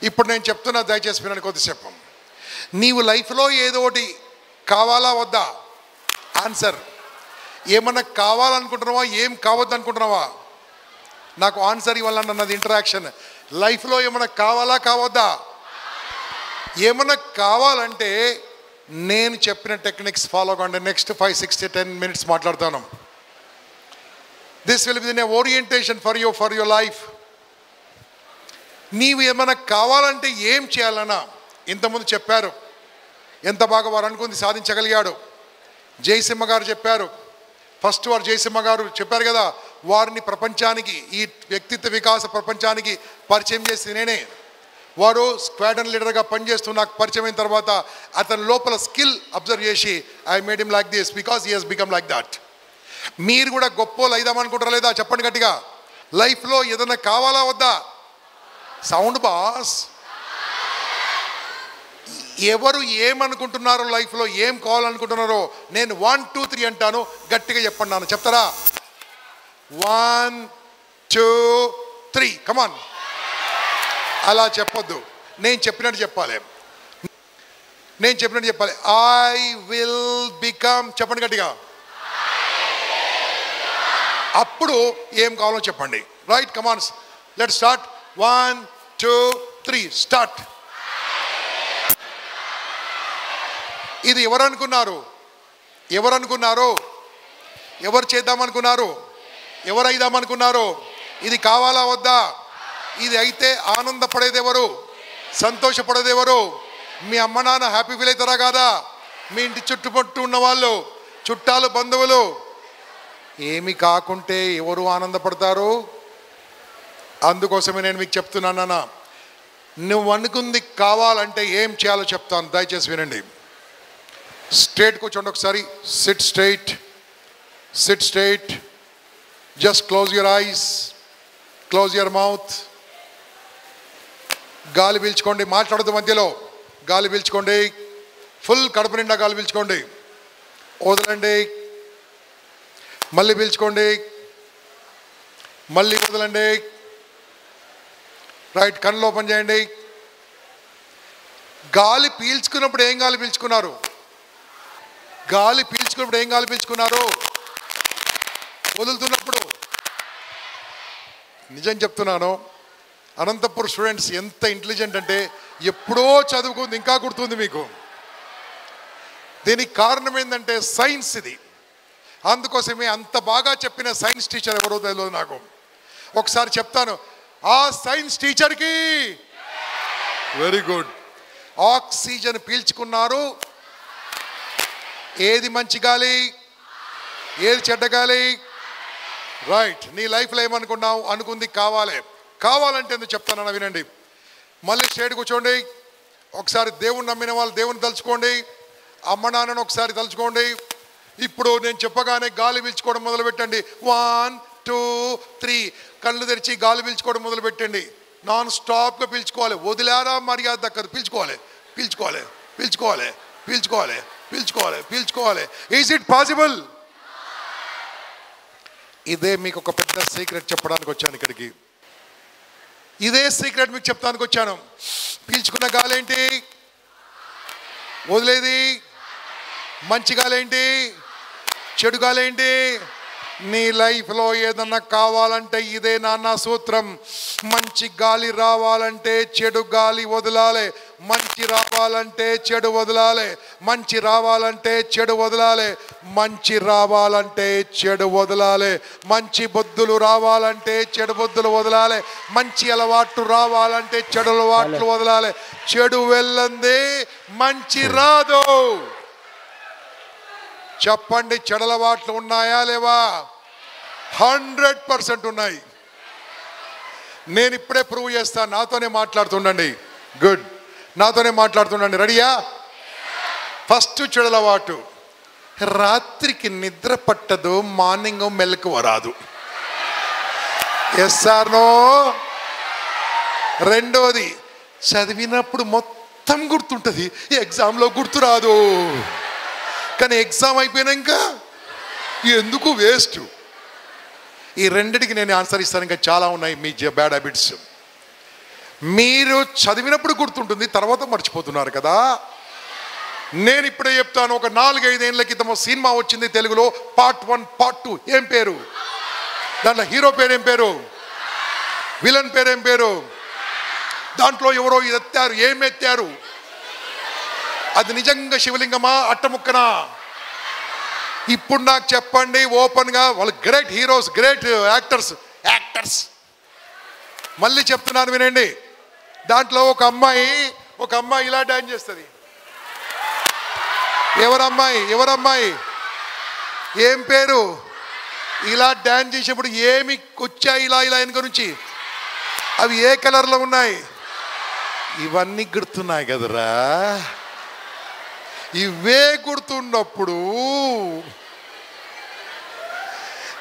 ఇప్పుడు నేను చెప్తున్నా, దయచేసి వినండి కొద్దిసేపు. నీవు లైఫ్లో ఏదో ఒకటి కావాలా వద్దా? ఆన్సర్. ఏమన్నా కావాలనుకుంటున్నావా, ఏం కావద్దు అనుకుంటున్నావా? నాకు ఆన్సర్ ఇవ్వాలని అన్నది ఇంటరాక్షన్. లైఫ్లో ఏమన్నా కావాలా కావద్దా? ఏమన్నా కావాలంటే నేను చెప్పిన టెక్నిక్స్ ఫాలో కండి. నెక్స్ట్ 5, 6, 10 minutes మాట్లాడతాను. This will be a orientation for your life. నీవు ఏమైనా కావాలంటే ఏం చేయాలన్నా ఇంతకుముందు చెప్పారు. ఎంత బాగా వారు అనుకుంది సాధించగలిగాడు. జయసింహ గారు చెప్పారు. ఫస్ట్ వారు జయసింహ గారు చెప్పారు కదా, వారిని ప్రపంచానికి, ఈ వ్యక్తిత్వ వికాస ప్రపంచానికి పరిచయం చేసి నేనే. వారు స్క్వాడ్రన్ లీడర్గా పనిచేస్తూ నాకు పరిచయం అయిన తర్వాత అతని లోపల స్కిల్ అబ్జర్వ్ చేసి I made him like this because he Hess become like that. మీరు కూడా గొప్పలు అయిదామనుకుంటారా లేదా? చెప్పండి గట్టిగా. లైఫ్లో ఏదైనా కావాలా వద్దా? Sound boss. ఎవరు ఏమనుకుంటున్నారో, లైఫ్లో ఏం కావాలనుకుంటున్నారో నేను 1, 2, 3 అంటాను, గట్టిగా చెప్పండి. నాన్న చెప్తారా? 1, 2, 3 కమాన్. అలా చెప్పొద్దు, నేను చెప్పినట్టు చెప్పాలి. నేను చెప్పినట్టు చెప్పాలి. I will become. చెప్పండి గట్టిగా. అప్పుడు ఏం కావాలో చెప్పండి. రైట్, కమాన్, లెట్ స్టార్ట్. 1, 2, 3 స్టార్ట్. ఇది ఎవరు అనుకున్నారు? ఎవరు చేద్దామనుకున్నారు? ఎవరు అయిదామనుకున్నారు? ఇది కావాలా వద్దా? ఇది అయితే ఆనందపడేది ఎవరు? సంతోషపడేది ఎవరు? మీ అమ్మ నాన్న హ్యాపీ ఫీల్ అవుతారా కాదా? మీ ఇంటి చుట్టుపట్టు ఉన్న వాళ్ళు, చుట్టాలు, బంధువులు. ఏమి కాకుంటే ఎవరు ఆనందపడతారు? అందుకోసమే నేను మీకు చెప్తున్నాను నాన్న, నువ్వు అనుకుంది కావాలంటే ఏం చేయాలో చెప్తాను, దయచేసి వినండి. స్ట్రైట్ కూర్చోండి ఒకసారి. SIT straight. Just close your eyes, close your mouth. గాలి పీల్చుకోండి, మాట్లాడదు మధ్యలో. గాలి పీల్చుకోండి, ఫుల్ కడుపు నిండా గాలి పీల్చుకోండి. వదలండి, మళ్ళీ పీల్చుకోండి, మళ్ళీ వదలండి. రైట్, కళ్ళు ఓపెన్ చేయండి. గాలి పీల్చుకున్నప్పుడు ఏం గాలి పీల్చుకున్నారు? వదులుతున్నప్పుడు. నిజం చెప్తున్నాను, అనంతపురం స్టూడెంట్స్ ఎంత ఇంటెలిజెంట్ అంటే ఎప్పుడో చదువుకుంది ఇంకా గుర్తుంది మీకు. దీనికి కారణం ఏంటంటే సైన్స్ ఇది. అందుకోసమే అంత బాగా చెప్పిన సైన్స్ టీచర్ ఎవరో తెలియదు నాకు. ఒకసారి చెప్తాను. ఆ సైన్స్ టీచర్కి వెరీ గుడ్. ఆక్సిజన్ పీల్చుకున్నారు. ఏది మంచి గాలి, ఏది చెడ్డ గాలి? రైట్. నీ లైఫ్లో ఏమనుకున్నావు? అనుకుంది కావాలంటే ఎందుకు చెప్తానన్నా వినండి. మళ్ళీ స్ట్రైట్ కూర్చోండి. ఒకసారి దేవుని నమ్మిన వాళ్ళు దేవుని తలుచుకోండి. అమ్మ నాన్నను ఒకసారి తలుచుకోండి. ఇప్పుడు నేను చెప్పగానే గాలి పీల్చుకోవడం మొదలు పెట్టండి. 1, 2, 3 కళ్ళు తెరిచి గాలి పీల్చుకోవడం మొదలు పెట్టండి. నాన్ స్టాప్గా పీల్చుకోవాలి. వదిలేరా మర్యాద దక్కదు. పీల్చుకోవాలి. Is it possible? ఇదే మీకు ఒక పెద్ద సీక్రెట్ చెప్పడానికి వచ్చాను ఇక్కడికి. ఇదే సీక్రెట్ మీకు చెప్తానికి వచ్చాను. పీల్చుకున్న గాలి ఏంటి? వదిలేది మంచి గాలి ఏంటి? చెడు గాలి ఏంటి? నీ లైఫ్లో ఏదన్నా కావాలంటే ఇదే నాన్న సూత్రం. మంచి గాలి రావాలంటే చెడు గాలి వదలాలి. మంచి రావాలంటే చెడు వదలాలి. మంచి బుద్ధులు రావాలంటే చెడు బుద్ధులు వదలాలి. మంచి అలవాట్లు రావాలంటే చెడు అలవాట్లు వదలాలి. చెడు వెళ్ళందే మంచి రాదు. చెప్పండి, చెడలవాట్లు ఉన్నాయా లేవా? 100% ఉన్నాయి. నేను ఇప్పుడే ప్రూవ్ చేస్తాను. నాతోనే మాట్లాడుతుండండి. గుడ్, నాతోనే మాట్లాడుతుండండి. రెడీయా? ఫస్ట్ చెడలవాటు, రాత్రికి నిద్ర పట్టదు, మార్నింగ్ మెలకువ రాదు. Yes or no? రెండోది, చదివినప్పుడు మొత్తం గుర్తుంటుంది, ఎగ్జామ్లో గుర్తు రాదు. కానీ ఎగ్జామ్ అయిపోయినాక ఎందుకు వేస్ట్? ఈ రెండిటికి నేను ఆన్సర్ ఇస్తాను. ఇంకా చాలా ఉన్నాయి మీ బ్యాడ్ హ్యాబిట్స్. మీరు చదివినప్పుడు గుర్తుంటుంది, తర్వాత మర్చిపోతున్నారు కదా. నేను ఇప్పుడే చెప్తాను. ఒక 4-5 ఏళ్ల క్రితం సినిమా వచ్చింది తెలుగులో, పార్ట్ 1 పార్ట్ 2. ఏం పేరు? దాంట్లో హీరో పేరు ఏం పేరు? విలన్ పేరు ఏం పేరు? దాంట్లో ఎవరో ఎత్తారు. ఏం ఎత్తారు? అది నిజంగా శివలింగమా అట్టముక్కనా? ఇప్పుడు నాకు చెప్పండి ఓపెన్గా. వాళ్ళు గ్రేట్ హీరోస్, గ్రేట్ యాక్టర్స్. మళ్ళీ చెప్తున్నాను వినండి. దాంట్లో ఒక అమ్మాయి ఇలా డాన్స్ చేస్తుంది. ఎవరమ్మాయి? ఏం పేరు? ఇలా డాన్స్ చేసేప్పుడు ఏమి వచ్చాయి ఇలా వెనుక నుంచి? అవి ఏ కలర్లో ఉన్నాయి? ఇవన్నీ గుర్తున్నాయి కదరా. ఇవే గుర్తున్నప్పుడు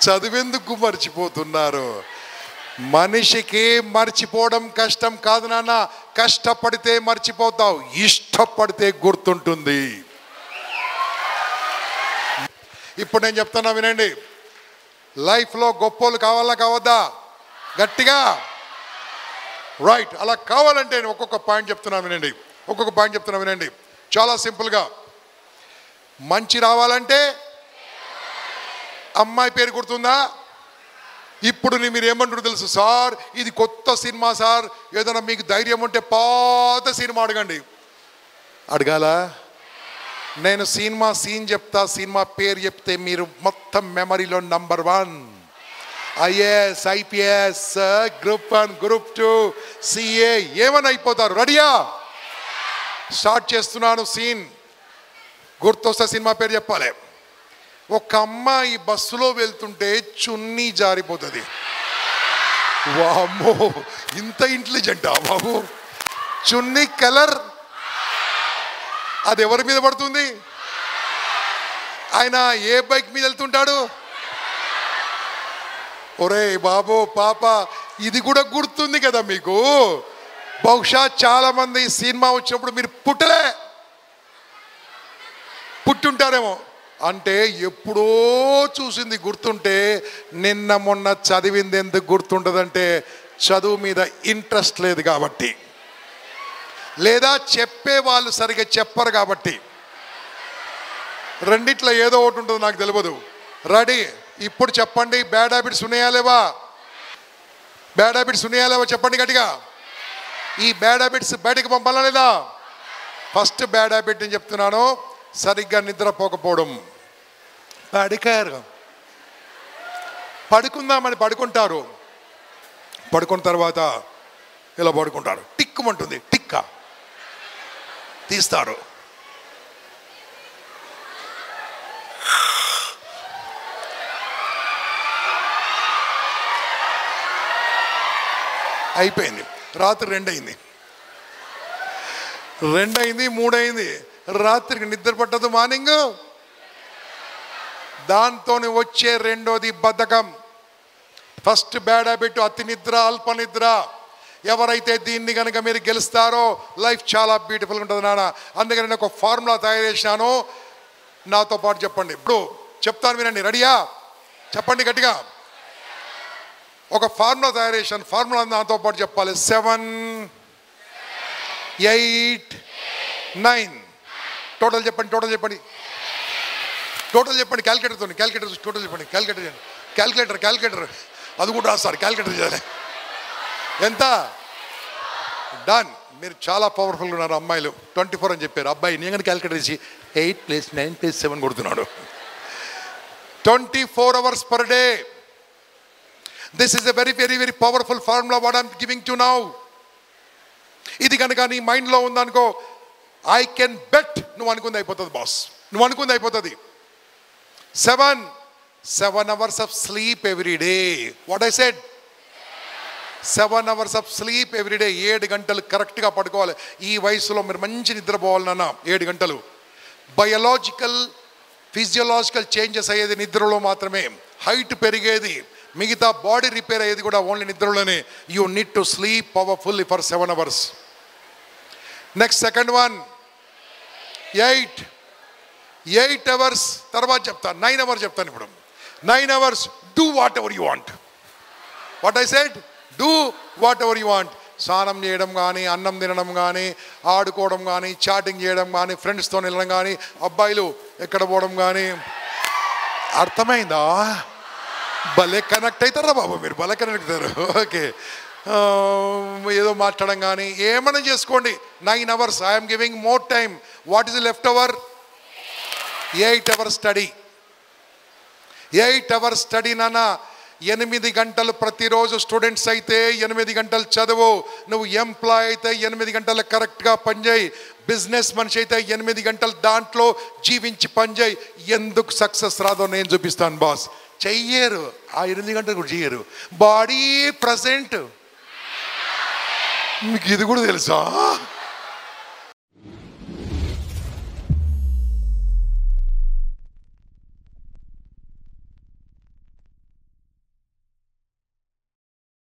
చదివేందుకు మర్చిపోతున్నారు? మనిషికి మర్చిపోవడం కష్టం కాదు నాన్న. కష్టపడితే మర్చిపోతావు, ఇష్టపడితే గుర్తుంటుంది. ఇప్పుడు నేను చెప్తున్నా వినండి. లైఫ్లో గొప్పోళ్ళు కావాలా కావద్దా? గట్టిగా రైట్. అలా కావాలంటే నేను ఒక్కొక్క పాయింట్ చెప్తున్నా వినండి. చాలా సింపుల్గా. మంచి రావాలంటే అమ్మాయి పేరు గుర్తుందా? ఇప్పుడు మీరు ఏమంటారు తెలుసు? సార్ ఇది కొత్త సినిమా సార్, ఏదైనా మీకు ధైర్యం ఉంటే పాత సినిమా అడగండి. అడగాల? నేను సినిమా సీన్ చెప్తా, సినిమా పేరు చెప్తే మీరు మొత్తం మెమరీలో number 1 IAS IPS group 1 group 2 CA ఏమని అయిపోతారు. రెడీయా? స్టార్ట్ చేస్తున్నాను. సీన్ గుర్తొస్తే సినిమా పేరు చెప్పాలి. ఒక అమ్మాయి బస్సులో వెళ్తుంటే చున్నీ జారిపోతుంది. వామ్మో, ఇంత ఇంటెలిజెంటా బాబు? చున్నీ కలర్ అది ఎవరి మీద పడుతుంది? ఆయన ఏ బైక్ మీద వెళ్తుంటాడు? ఒరే బాబు పాప, ఇది కూడా గుర్తుంది కదా మీకు? బహుశా చాలా మంది సినిమా వచ్చినప్పుడు మీరు పుట్టుంటారేమో. అంటే ఎప్పుడో చూసింది గుర్తుంటే, నిన్న మొన్న చదివింది ఎందుకు గుర్తుంటుందంటే చదువు మీద ఇంట్రెస్ట్ లేదు కాబట్టి, లేదా చెప్పే వాళ్ళు సరిగ్గా చెప్పరు కాబట్టి. రెండిట్లో ఏదో ఒకటి ఉంటుంది, నాకు తెలియదు. రెడీ? ఇప్పుడు చెప్పండి. బ్యాడ్ హ్యాబిట్స్ ఉన్నాయా లేవా? చెప్పండి గట్టిగా. ఈ బ్యాడ్ హ్యాబిట్స్ బయటకు పంపాలా లేదా? ఫస్ట్ బ్యాడ్ హ్యాబిట్ నేను చెప్తున్నాను, సరిగ్గా నిద్రపోకపోవడం. పడుకుందామని పడుకుంటారు. పడుకున్న తర్వాత ఇలా పడుకుంటారు. టిక్కుమంటుంది, టిక్క తీస్తారు. అయిపోయింది. రాత్రి 2 అయింది, 3 అయింది. రాత్రికి నిద్ర పట్టదు. మార్నింగ్ దాంతో వచ్చే రెండోది బద్ధకం. ఫస్ట్ బ్యాడ్ హ్యాబిట్ అతి నిద్ర, అల్ప నిద్ర. ఎవరైతే దీన్ని కనుక మీరు గెలుస్తారో లైఫ్ చాలా బ్యూటిఫుల్గా ఉంటుంది నాన్న. అందుకని నేను ఒక ఫార్ములా తయారు చేసినాను, నాతో పాటు చెప్పండి. ఇప్పుడు చెప్తాను వినండి. రెడీయా? చెప్పండి గట్టిగా. ఒక ఫార్ములా తయారు చేశాను. ఫార్ములా నాతో పాటు చెప్పాలి. 7 8 9 టోటల్ చెప్పండి. క్యాలిక్యులేటర్తో టోటల్ చెప్పండి. క్యాలిక్యులేటర్ అది కూడా రాస్తారు. క్యాలిక్యులేటర్ చేయాలి. ఎంత? డన్. మీరు చాలా పవర్ఫుల్గా ఉన్నారు అమ్మాయిలు. 24 అని చెప్పారు. అబ్బాయి నేను కానీ క్యాలిక్యులేటర్ చేసి 8 + 9 + 7 కొడుతున్నాడు. 24 hours per day. This is a very very very powerful formula what I'm giving to now. ఇది కనుక నీ మైండ్లో ఉందనుకో, ఐ కెన్ బెట్ నువ్వు అనుకుంది అయిపోతుంది బాస్. నువ్వు అనుకుంది అయిపోతుంది. 7 hours of sleep every day. What I said? 7 hours of sleep every day. 7 గంటలు కరెక్ట్గా పడుకోవాలి. ఈ వయసులో మీరు మంచి నిద్రపోవాలి నాన్న. 7 గంటలు. బయోలాజికల్ ఫిజియోలాజికల్ చేంజెస్ అయ్యేది నిద్రలో మాత్రమే. హైట్ పెరిగేది, మిగతా బాడీ రిపేర్ అయ్యేది కూడా ఓన్లీ నిద్రలోనే. You need to sleep powerfully for 7 hours. Next second one 8 hours. తర్వాత చెప్తాను 9 hours చెప్తాను. ఇప్పుడు 9 hours do what ever you want. What I said? Do what ever you want. స్నానం చేయడం కానీ, అన్నం తినడం కానీ, ఆడుకోవడం కానీ, చాటింగ్ చేయడం కానీ, ఫ్రెండ్స్తో వెళ్ళడం కానీ, అబ్బాయిలు ఎక్కడ పోవడం కానీ. అర్థమైందా? భలే కనెక్ట్ అవుతారా బాబు మీరు, భలే కనెక్ట్ అవుతారు. ఓకే, ఏదో మాట్లాడడం కానీ ఏమైనా చేసుకోండి. 9 hours I'm giving more time. What is left over? 8 hours study. 8 hours study నాన్న. 8 గంటలు ప్రతిరోజు. స్టూడెంట్స్ అయితే 8 గంటలు చదువు. నువ్వు ఎంప్లాయ్ అయితే 8 గంటలు కరెక్ట్గా పనిచేయి. బిజినెస్ మనిషి అయితే 8 గంటలు దాంట్లో జీవించి పనిచేయి. ఎందుకు సక్సెస్ రాదో నేను చూపిస్తాను బాస్. చెయ్యరు, ఆ 8 గంటలు కూడా చెయ్యరు. Body present. మీకు ఇది కూడా తెలుసా?